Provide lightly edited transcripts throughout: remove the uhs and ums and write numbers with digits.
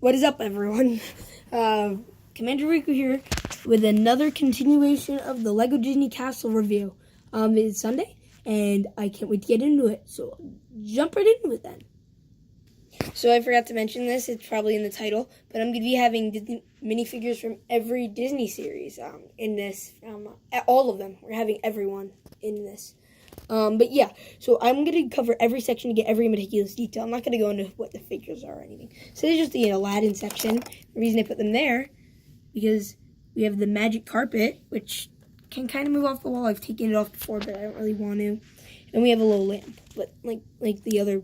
What is up, everyone? Commander Riku here with another continuation of the Lego Disney Castle review. It's Sunday, and I can't wait to get into it. So jump right into it then. So I forgot to mention this. It's probably in the title, but I'm going to be having Disney minifigures from every Disney series in this. All of them. We're having everyone in this. But yeah, so I'm going to cover every section to get every meticulous detail. I'm not going to go into what the figures are or anything. So there's just the Aladdin section. The reason I put them there, because we have the magic carpet, which can kind of move off the wall. I've taken it off before, but I don't really want to. And we have a little lamp, but like the other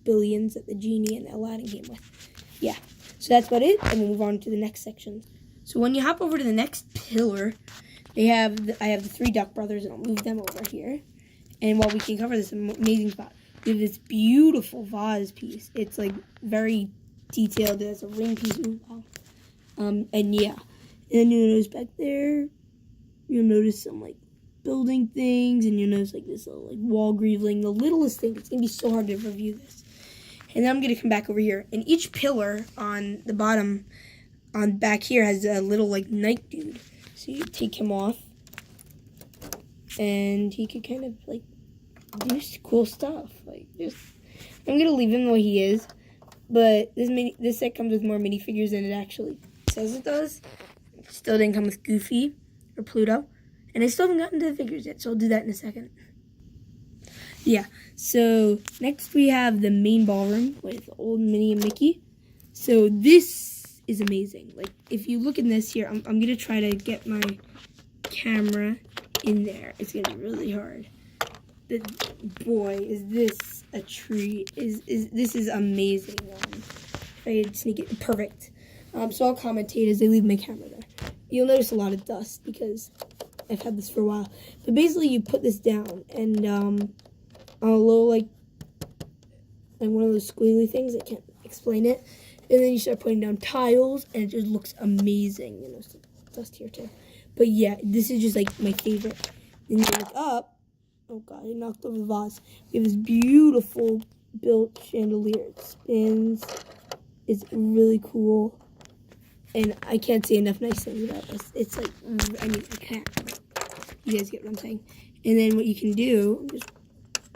billions that the genie and the Aladdin came with. Yeah, so that's about it, and we'll move on to the next section. So when you hop over to the next pillar, I have the three Duck Brothers, and I'll move them over here. And while we can cover this amazing spot, we have this beautiful vase piece. It's like very detailed. There's a ring piece. And yeah. And you'll notice back there, you'll notice some like building things, and you'll notice like this little like wall greeveling, the littlest thing. It's gonna be so hard to review this. And then I'm gonna come back over here. And each pillar on the bottom, on back here, has a little like night dude. So you take him off, and he could kind of like do cool stuff. I'm gonna leave him the way he is, but this set comes with more minifigures than it actually says it does. It still didn't come with Goofy or Pluto, and I still haven't gotten to the figures yet, so I'll do that in a second. Yeah, so next we have the main ballroom with old Minnie and Mickey. So this is amazing. Like, if you look in this here, I'm gonna try to get my camera in there. It's gonna be really hard. But boy, is this a treat. This is amazing. If I could sneak it, perfect. So I'll commentate as I leave my camera there. You'll notice a lot of dust because I've had this for a while. But basically you put this down, and on a little like one of those squiggly things, I can't explain it. And then you start putting down tiles, and it just looks amazing. You know, some dust here too. But yeah, this is just like my favorite. Then you look up. Oh god, I knocked over the vase. We have this beautiful built chandelier. It spins. It's really cool. And I can't say enough nice things about this. It's like, I mean, I can't. You guys get what I'm saying? And then what you can do, I'm just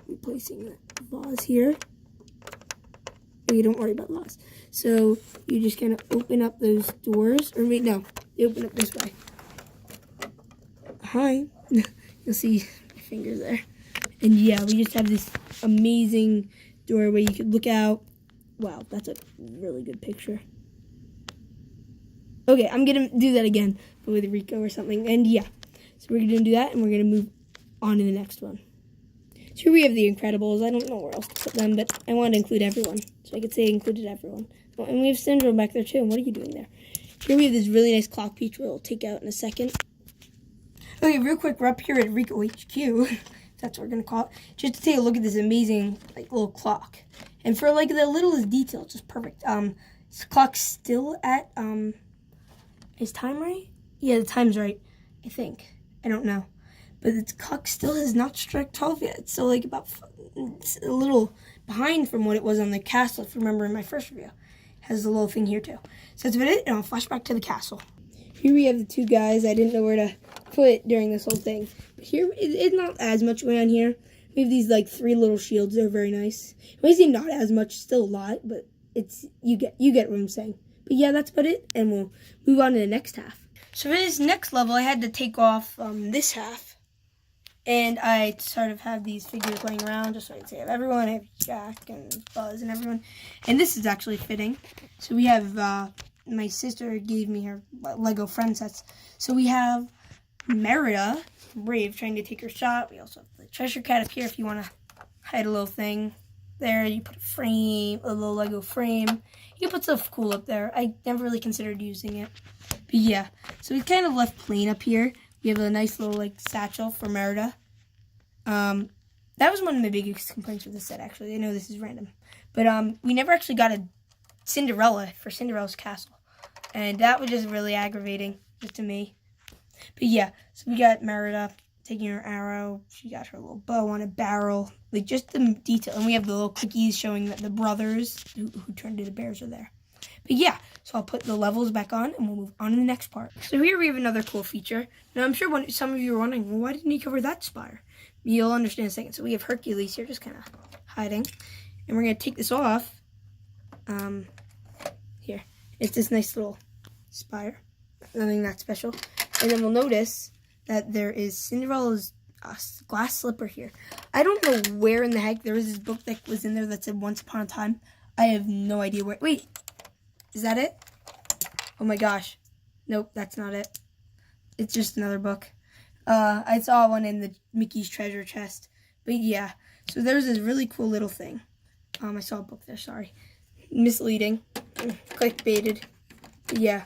replacing the vase here. Okay, don't worry about the vase. So you just kind of open up those doors. Or wait, no, they open up this way. Hi. You'll see my fingers there. And yeah, we just have this amazing door where you could look out. Wow, that's a really good picture. Okay, I'm going to do that again, but with Rico or something. And yeah, so we're going to do that, and we're going to move on to the next one. So here we have the Incredibles. I don't know where else to put them, but I wanted to include everyone. So I could say I included everyone. Oh, and we have Syndrome back there, too. What are you doing there? Here we have this really nice clock piece we'll take out in a second. Okay, real quick, we're up here at Rico HQ. That's what we're going to call it. Just to take a look at this amazing like little clock. And for like the littlest detail, it's just perfect. This clock's still at, is time right? Yeah, the time's right, I think. I don't know. But the clock still has not struck 12 yet. It's still like it's a little behind from what it was on the castle, if you remember in my first review. It has a little thing here too. So that's about it, and I'll flash back to the castle. Here we have the two guys I didn't know where to put during this whole thing. But here, it's not as much going on here. We have these like three little shields. They're very nice. It may seem not as much, still a lot, but it's you get what I'm saying. But yeah, that's about it, and we'll move on to the next half. So for this next level, I had to take off this half, and I sort of have these figures laying around just so I can say I have everyone. I have Jack and Buzz and everyone, and this is actually fitting. So we have my sister gave me her Lego friend sets. So we have Merida, Brave, trying to take her shot. We also have the treasure cat up here if you want to hide a little thing. There, you put a little Lego frame. You can put stuff cool up there. I never really considered using it. But yeah, so we kind of left plain up here. We have a nice little like satchel for Merida. That was one of my biggest complaints with this set, actually. I know this is random. But we never actually got a Cinderella for Cinderella's castle. And that was just really aggravating, just to me. But yeah, so we got Merida taking her arrow. She got her little bow on a barrel. Like, just the detail. And we have the little cookies showing that the brothers who turned into bears are there. But yeah, so I'll put the levels back on and we'll move on to the next part. So here we have another cool feature. Now I'm sure some of you are wondering, well, why didn't he cover that spire? You'll understand in a second. So we have Hercules here just kind of hiding. And we're going to take this off. Here. It's this nice little spire. Nothing that special. And then we'll notice that there is Cinderella's glass slipper here. I don't know where in the heck there was this book that was in there that said Once Upon a Time. I have no idea where. Wait. Is that it? Oh my gosh. Nope, that's not it. It's just another book. I saw one in the Mickey's treasure chest. But yeah. So there's this really cool little thing. I saw a book there, sorry. Misleading. Clickbaited. But yeah.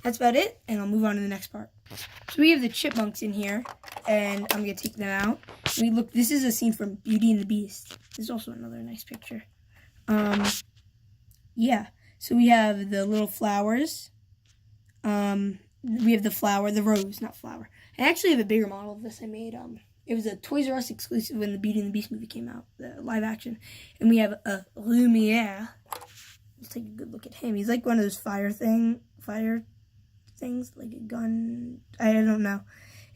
That's about it, and I'll move on to the next part. So we have the chipmunks in here, and I'm going to take them out. Look, this is a scene from Beauty and the Beast. This is also another nice picture. Yeah. So we have the little flowers. We have the rose, not flower. I actually have a bigger model of this I made. It was a Toys R Us exclusive when the Beauty and the Beast movie came out, the live action. And we have a Lumiere. Let's take a good look at him. He's like one of those fire things, like a gun. I don't know.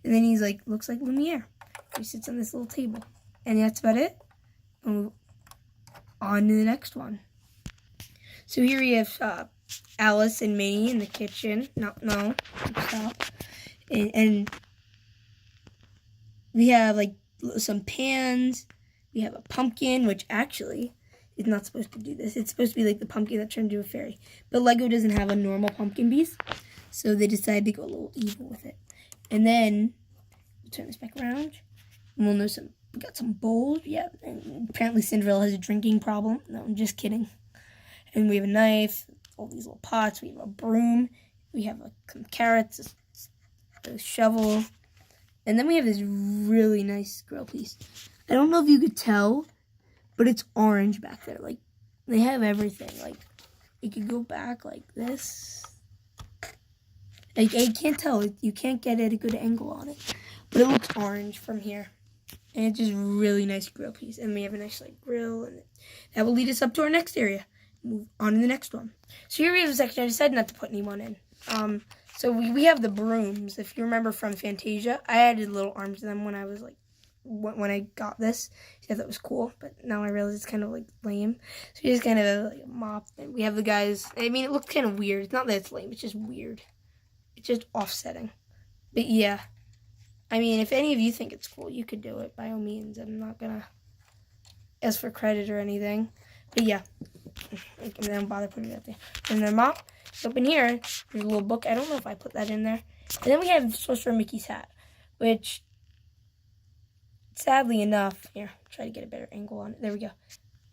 And then he's like, looks like Lumiere. He sits on this little table. And that's about it. We'll move on to the next one. So here we have Alice and Minnie in the kitchen. No, stop. And we have like some pans. We have a pumpkin, which actually is not supposed to do this. It's supposed to be like the pumpkin that turned into a fairy. But Lego doesn't have a normal pumpkin piece, so they decided to go a little evil with it. And then we'll turn this back around, and we'll know we got some bowls. Yeah, and apparently Cinderella has a drinking problem. No, I'm just kidding. And we have a knife, all these little pots. We have a broom. We have some carrots, a shovel. And then we have this really nice grill piece. I don't know if you could tell, but it's orange back there. Like, they have everything. Like, it could go back like this. I can't tell. You can't get at a good angle on it. But it looks orange from here. And it's just really nice grill piece. And we have a nice, like, grill. And that will lead us up to our next area. Move on to the next one. So here we have a section I decided not to put anyone in. So we have the brooms. If you remember from Fantasia, I added little arms to them when I was like, when I got this. I thought that was cool, but now I realize it's kind of like lame. So we just kind of like a mop. And we have the guys. I mean, it looks kind of weird. It's not that it's lame. It's just weird. It's just offsetting. But yeah. I mean, if any of you think it's cool, you could do it by all means. I'm not going to ask for credit or anything. But yeah. I don't bother putting it up there. And then mop. So up in here, there's a little book. I don't know if I put that in there. And then we have Sorcerer Mickey's hat, which, sadly enough, here, try to get a better angle on it. There we go.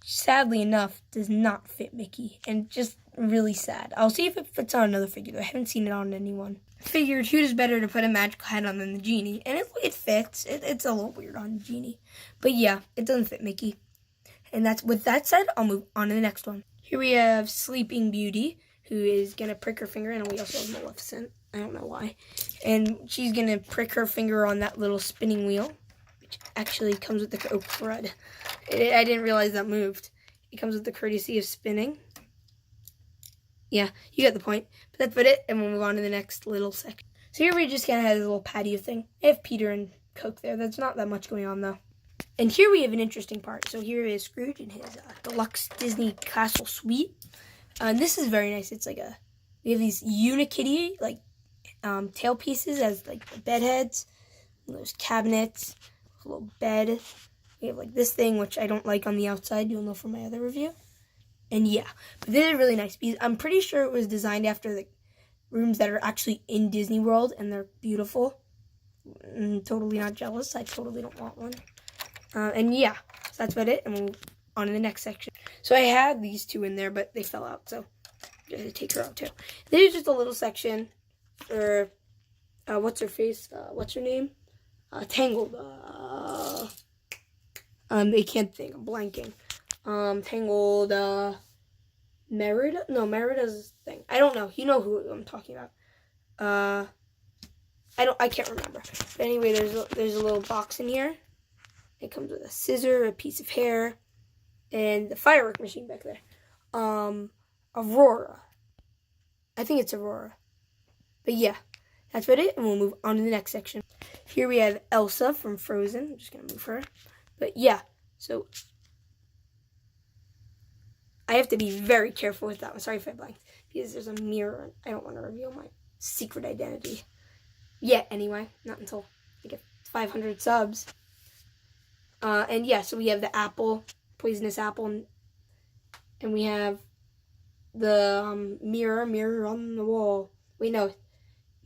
Sadly enough, does not fit Mickey, and just really sad. I'll see if it fits on another figure, though. I haven't seen it on anyone. I figured who is better to put a magical hat on than the genie, and it fits. It's a little weird on the genie, but yeah, it doesn't fit Mickey. And with that said, I'll move on to the next one. Here we have Sleeping Beauty, who is going to prick her finger, and we also have Maleficent. I don't know why. And she's going to prick her finger on that little spinning wheel, which actually comes with the crud. I didn't realize that moved. It comes with the courtesy of spinning. Yeah, you get the point. But that's about it, and we'll move on to the next little section. So here we just kind of have this little patio thing. I have Peter and Coke there. There's not that much going on, though. And here we have an interesting part. So here is Scrooge in his deluxe Disney Castle suite. And this is very nice. It's like we have these Unikitty, like, tail pieces as, like, the bed heads. And there's cabinets, a little bed. We have, like, this thing, which I don't like on the outside. You'll know from my other review. And, yeah. But this is really nice because I'm pretty sure it was designed after the rooms that are actually in Disney World. And they're beautiful. I'm totally not jealous. I totally don't want one. And yeah, so that's about it, and we'll move on to the next section. So I had these two in there, but they fell out, so I'm going to take her out too. This is just a little section for, what's her face? What's her name? Tangled. I can't think. I'm blanking. Tangled, Merida? No, Merida's thing. I don't know. You know who I'm talking about. I can't remember. But anyway, there's a little box in here. It comes with a scissor, a piece of hair, and the firework machine back there. Aurora. I think it's Aurora. But yeah, that's about it, and we'll move on to the next section. Here we have Elsa from Frozen. I'm just going to move her. But yeah, so I have to be very careful with that one. Sorry if I blanked. Because there's a mirror. I don't want to reveal my secret identity. Yet, anyway. Not until I get 500 subs. And yeah, so we have the apple, poisonous apple, and we have the mirror on the wall. Wait, no,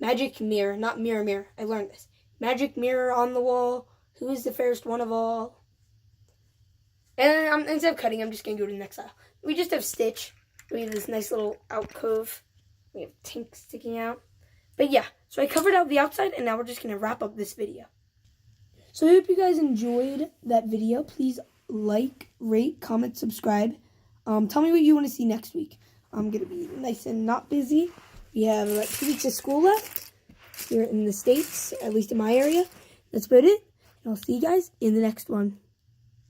magic mirror, not mirror. I learned this. Magic mirror on the wall. Who is the fairest one of all? And instead of cutting, I'm just gonna go to the next aisle. We just have Stitch. We have this nice little alcove. We have Tink sticking out. But yeah, so I covered out the outside, and now we're just gonna wrap up this video. So I hope you guys enjoyed that video. Please like, rate, comment, subscribe. Tell me what you want to see next week. I'm going to be nice and not busy. We have about 2 weeks of school left here in the States, at least in my area. That's about it. And I'll see you guys in the next one.